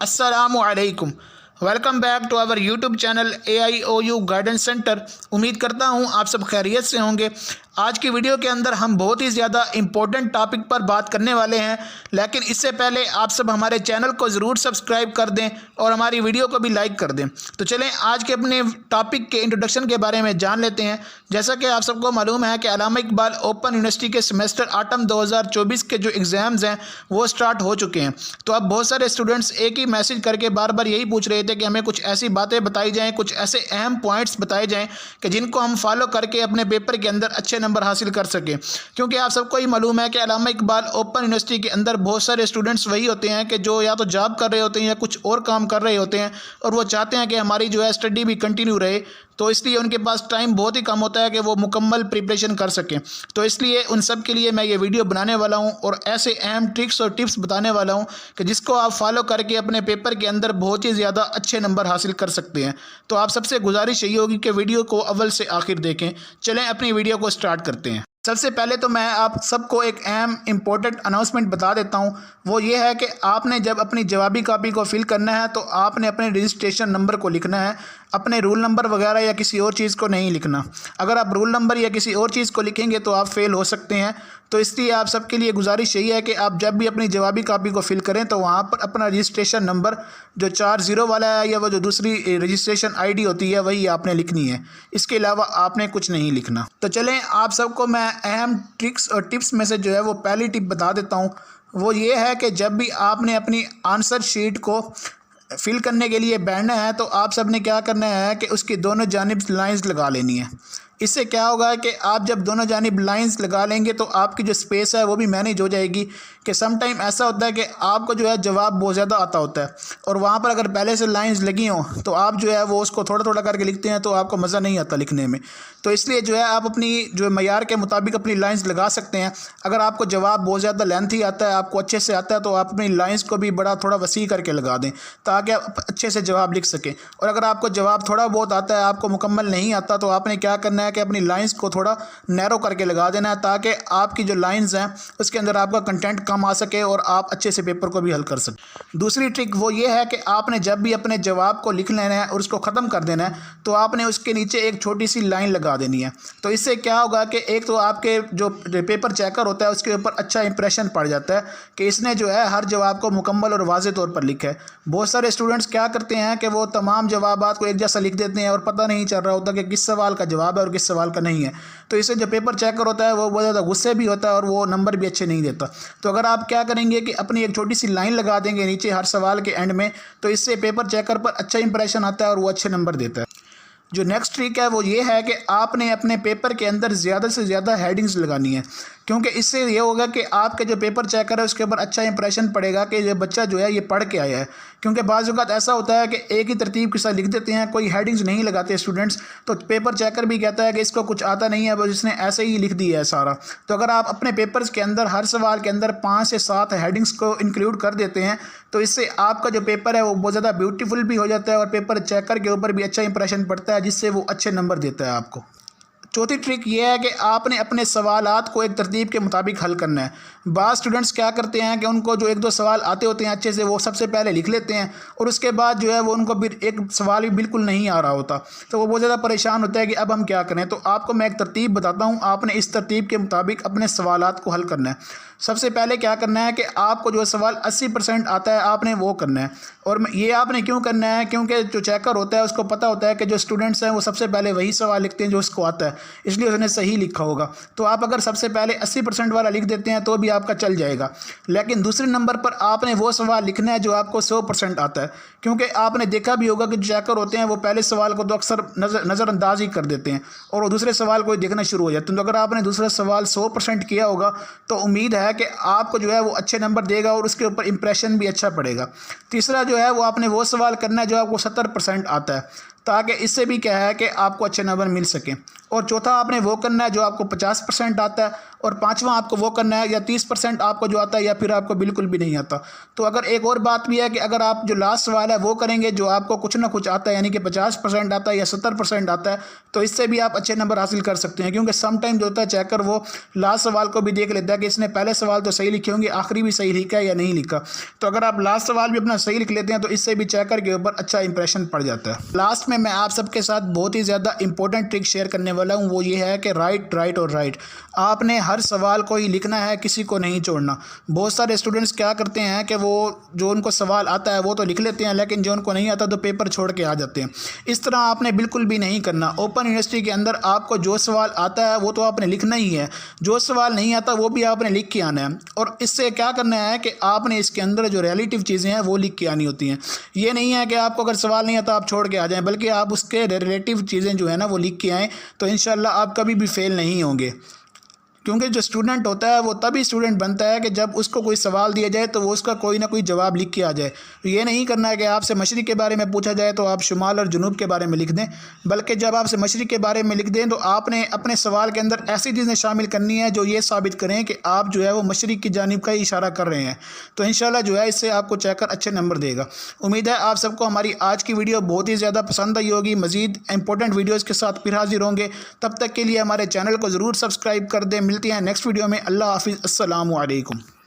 अस्सलामु अलैकुम। Welcome back to our YouTube channel AIOU guidance centre. उम्मीद करता हूँ आप सब खैरियत से होंगे। आज की वीडियो के अंदर हम बहुत ही ज़्यादा इम्पोर्टेंट टॉपिक पर बात करने वाले हैं, लेकिन इससे पहले आप सब हमारे चैनल को ज़रूर सब्सक्राइब कर दें और हमारी वीडियो को भी लाइक कर दें। तो चलें आज के अपने टॉपिक के इंट्रोडक्शन के बारे में जान लेते हैं। जैसा कि आप सबको मालूम है कि अल्लामा इकबाल ओपन यूनिवर्सिटी के सेमेस्टर ऑटम 2024 के जो एग्ज़ाम्स हैं वो स्टार्ट हो चुके हैं। तो अब बहुत सारे स्टूडेंट्स एक ही मैसेज करके बार बार यही पूछ रहे थे कि हमें कुछ ऐसी बातें बताई जाएँ, कुछ ऐसे अहम पॉइंट्स बताए जाएँ कि जिनको हम फॉलो करके अपने पेपर के अंदर अच्छे नंबर हासिल कर सकें। क्योंकि आप सबको ही मालूम है कि अल्लामा इकबाल ओपन यूनिवर्सिटी के अंदर बहुत सारे स्टूडेंट्स वही होते हैं कि जो या तो जॉब कर रहे होते हैं या कुछ और काम कर रहे होते हैं, और वो चाहते हैं कि हमारी जो है स्टडी भी कंटिन्यू रहे। तो इसलिए उनके पास टाइम बहुत ही कम होता है कि वो मुकम्मल प्रिपरेशन कर सकें। तो इसलिए उन सब के लिए मैं ये वीडियो बनाने वाला हूँ और ऐसे अहम ट्रिक्स और टिप्स बताने वाला हूँ कि जिसको आप फॉलो करके अपने पेपर के अंदर बहुत ही ज़्यादा अच्छे नंबर हासिल कर सकते हैं। तो आप सबसे गुजारिश यही होगी कि वीडियो को अव्वल से आखिर देखें। चलें अपनी वीडियो को स्टार्ट करते हैं। सबसे पहले तो मैं आप सबको एक अहम इम्पोर्टेंट अनाउंसमेंट बता देता हूँ। वो ये है कि आपने जब अपनी जवाबी कॉपी को फिल करना है तो आपने अपने रजिस्ट्रेशन नंबर को लिखना है, अपने रोल नंबर वगैरह या किसी और चीज़ को नहीं लिखना। अगर आप रोल नंबर या किसी और चीज़ को लिखेंगे तो आप फेल हो सकते हैं। तो इसलिए आप सबके लिए गुजारिश यही है कि आप जब भी अपनी जवाबी कॉपी को फिल करें तो वहाँ पर अपना रजिस्ट्रेशन नंबर जो 40 वाला है या वो जो दूसरी रजिस्ट्रेशन ID होती है वही आपने लिखनी है। इसके अलावा आपने कुछ नहीं लिखना। तो चलें आप सबको मैं अहम ट्रिक्स और टिप्स में से जो है वो पहली टिप बता देता हूँ। वो ये है कि जब भी आपने अपनी आंसर शीट को फिल करने के लिए बैठना है तो आप सब ने क्या करना है कि उसकी दोनों जानिब लाइंस लगा लेनी है। इससे क्या होगा कि आप जब दोनों जानिब लाइंस लगा लेंगे तो आपकी जो स्पेस है वो भी मैनेज हो जाएगी। कि सम टाइम ऐसा होता है कि आपको जो है जवाब बहुत ज़्यादा आता होता है और वहाँ पर अगर पहले से लाइंस लगी हों तो आप जो है वो उसको थोड़ा थोड़ा करके लिखते हैं तो आपको मज़ा नहीं आता लिखने में। तो इसलिए जो है आप अपनी जो मयार के मुताबिक अपनी लाइंस लगा सकते हैं। अगर आपको जवाब बहुत ज़्यादा लेंथी आता है, आपको अच्छे से आता है, तो आप अपनी लाइंस को भी बड़ा थोड़ा वसी करके लगा दें ताकि आप अच्छे से जवाब लिख सकें। और अगर आपको जवाब थोड़ा बहुत आता है, आपको मुकम्मल नहीं आता, तो आपने क्या करना है कि अपनी लाइंस को थोड़ा नैरो करके लगा देना है ताकि आपकी जो लाइंस हैं उसके अंदर आपका कंटेंट कम आ सके और आप अच्छे से पेपर को भी हल कर सकें। दूसरी ट्रिक वो ये है कि आपने जब भी अपने जवाब को लिख लेना है और उसको ख़त्म कर देना है तो आपने उसके नीचे एक छोटी सी लाइन लगा देनी है। तो इससे क्या होगा कि एक तो आपके जो पेपर चेकर होता है उसके ऊपर अच्छा इंप्रेशन पड़ जाता है कि इसने जो है हर जवाब को मुकम्मल और वाज़ेह तौर पर लिखा है। बहुत सारे स्टूडेंट्स क्या करते हैं कि वो तमाम जवाबात को एक जैसा लिख देते हैं और पता नहीं चल रहा होता कि किस सवाल का जवाब है और किस सवाल का नहीं है। तो इससे जो पेपर चेकर होता है वो बहुत ज़्यादा गुस्से भी होता है और वो नंबर भी अच्छे नहीं देता। तो अगर आप क्या करेंगे कि अपनी एक छोटी सी लाइन लगा देंगे नीचे हर सवाल के एंड में, तो इससे पेपर चेकर पर अच्छा इंप्रेशन आता है और वो अच्छे नंबर देता है। जो नेक्स्ट ट्रिक है वो ये है कि आपने अपने पेपर के अंदर ज़्यादा से ज़्यादा हेडिंग्स लगानी है, क्योंकि इससे ये होगा कि आपके जो पेपर चेकर है उसके ऊपर अच्छा इंप्रेशन पड़ेगा कि ये बच्चा जो है ये पढ़ के आया है। क्योंकि बाज़ औक़ात ऐसा होता है कि एक ही तरतीब के साथ लिख देते हैं, कोई हेडिंग्स नहीं लगाते स्टूडेंट्स, तो पेपर चेकर भी कहता है कि इसको कुछ आता नहीं है, बस इसने ऐसे ही लिख दिया है सारा। तो अगर आप अपने पेपर्स के अंदर हर सवाल के अंदर 5 से 7 हेडिंग्स को इंक्लूड कर देते हैं तो इससे आपका जो पेपर है वो बहुत ज़्यादा ब्यूटीफुल भी हो जाता है और पेपर चेकर के ऊपर भी अच्छा इंप्रेशन पड़ता है, जिससे वो अच्छे नंबर देता है आपको। चौथी ट्रिक ये है कि आपने अपने सवालात को एक तरतीब के मुताबिक हल करना है। बाज़ स्टूडेंट्स क्या करते हैं कि उनको जो 1-2 सवाल आते होते हैं अच्छे से, वो सबसे पहले लिख लेते हैं और उसके बाद जो है वो उनको एक सवाल भी बिल्कुल नहीं आ रहा होता, तो वो बहुत ज़्यादा परेशान होता है कि अब हम क्या करें। तो आपको मैं एक तरतीब बताता हूँ, आपने इस तरतीब के मुताबिक अपने सवालात को हल करना है। सबसे पहले क्या करना है कि आपको जो सवाल 80% आता है आपने वो करना है। और ये आपने क्यों करना है, क्योंकि जो चेकर होता है उसको पता होता है कि जो स्टूडेंट्स हैं वो सबसे पहले वही सवाल लिखते हैं जो उसको आता है, इसलिए उसने सही लिखा होगा। तो आप अगर सबसे पहले 80% वाला लिख देते हैं तो भी आपका चल जाएगा। लेकिन दूसरे नंबर पर आपने वो सवाल लिखना है जो आपको 100% आता है, क्योंकि आपने देखा भी होगा कि जो चेकर होते हैं वो पहले सवाल को तो अक्सर नज़रअंदाज ही कर देते हैं और वो दूसरे सवाल को देखना शुरू हो जाते हैं। तो अगर आपने दूसरा सवाल 100% किया होगा तो उम्मीद है कि आपको जो है वो अच्छे नंबर देगा और उसके ऊपर इंप्रेशन भी अच्छा पड़ेगा। तीसरा जो है वो आपने वो सवाल करना है जो आपको 70% आता है, ताकि इससे भी क्या है कि आपको अच्छे नंबर मिल सकें। और चौथा आपने वो करना है जो आपको 50% आता है اور 5واں آپ کو وہ کرنا ہے یا 30% آپ کو جو آتا ہے یا پھر آپ کو بالکل بھی نہیں آتا۔ تو اگر ایک اور بات بھی ہے کہ اگر آپ جو لاسٹ سوال ہے وہ کریں گے جو آپ کو کچھ نہ کچھ آتا ہے، یعنی کہ 50% آتا ہے یا 70% آتا ہے، تو اس سے بھی آپ اچھے نمبر حاصل کر سکتے ہیں، کیونکہ سم ٹائم جو ہوتا ہے چیکر وہ لاسٹ سوال کو بھی دیکھ لیتا ہے کہ اس نے پہلے سوال تو صحیح لکھے ہوں گے، آخری بھی صحیح لکھا ہے یا نہیں لکھا۔ تو اگر آپ لاسٹ سوال بھی اپنا صحیح لکھ لیتے ہیں تو اس سے بھی چیکر کے اوپر اچھا امپریشن پڑ جاتا ہے۔ لاسٹ میں آپ سب کے ساتھ بہت ہی زیادہ امپورٹنٹ ٹرک شیئر کرنے والا ہوں، وہ یہ ہے کہ رائٹ اور رائٹ۔ آپ نے ہر سوال کو ہی لکھنا ہے، کسی کو نہیں چھوڑنا۔ بہت سارے اسٹوڈنٹس کیا کرتے ہیں کہ وہ جو ان کو سوال آتا ہے وہ تو لکھ لیتے ہیں، لیکن جو ان کو نہیں آتا تو پیپر چھوڑ کے آ جاتے ہیں۔ اس طرح آپ نے بالکل بھی نہیں کرنا۔ اوپن یونیورسٹی کے اندر آپ کو جو سوال آتا ہے وہ تو آپ نے لکھنا ہی ہے، جو سوال نہیں آتا وہ بھی آپ نے لکھ کے آنا ہے۔ اور اس سے کیا کرنا ہے کہ آپ نے اس کے اندر جو ریلیٹیو چیزیں ہیں وہ لکھ کے آنی ہوتی ہیں۔ یہ نہیں ہے کہ آپ کو اگر سوال نہیں آتا آپ چھوڑ کے آ جائیں، بلکہ آپ اس کے ریلیٹیو چیزیں جو ہے نا وہ لکھ کے آئیں، تو انشاءاللہ آپ کبھی بھی فیل نہیں ہوں گے۔ کیونکہ جو اسٹوڈنٹ ہوتا ہے وہ تبھی اسٹوڈنٹ بنتا ہے کہ جب اس کو کوئی سوال دیا جائے تو وہ اس کا کوئی نہ کوئی جواب لکھ کے آ جائے۔ یہ نہیں کرنا ہے کہ آپ سے مشرق کے بارے میں پوچھا جائے تو آپ شمال اور جنوب کے بارے میں لکھ دیں، بلکہ جب آپ سے مشرق کے بارے میں لکھ دیں تو آپ نے اپنے سوال کے اندر ایسی چیزیں شامل کرنی ہیں جو یہ ثابت کریں کہ آپ جو ہے وہ مشرق کی جانب کا ہی اشارہ کر رہے ہیں۔ تو انشاءاللہ جو ہے اس سے آپ کو چیکر اچھے نمبر دے گا۔ امید ہے آپ سب کو ہماری آج کی ویڈیو بہت ہی زیادہ پسند آئی ہوگی۔ مزید امپورٹنٹ ویڈیوز کے ساتھ پھر حاضر ہوں گے، تب تک کے لیے ہمارے چینل کو ضرور سبسکرائب کر دیں۔ ملتے ہیں نیکسٹ ویڈیو میں۔ اللہ حافظ، السلام علیکم۔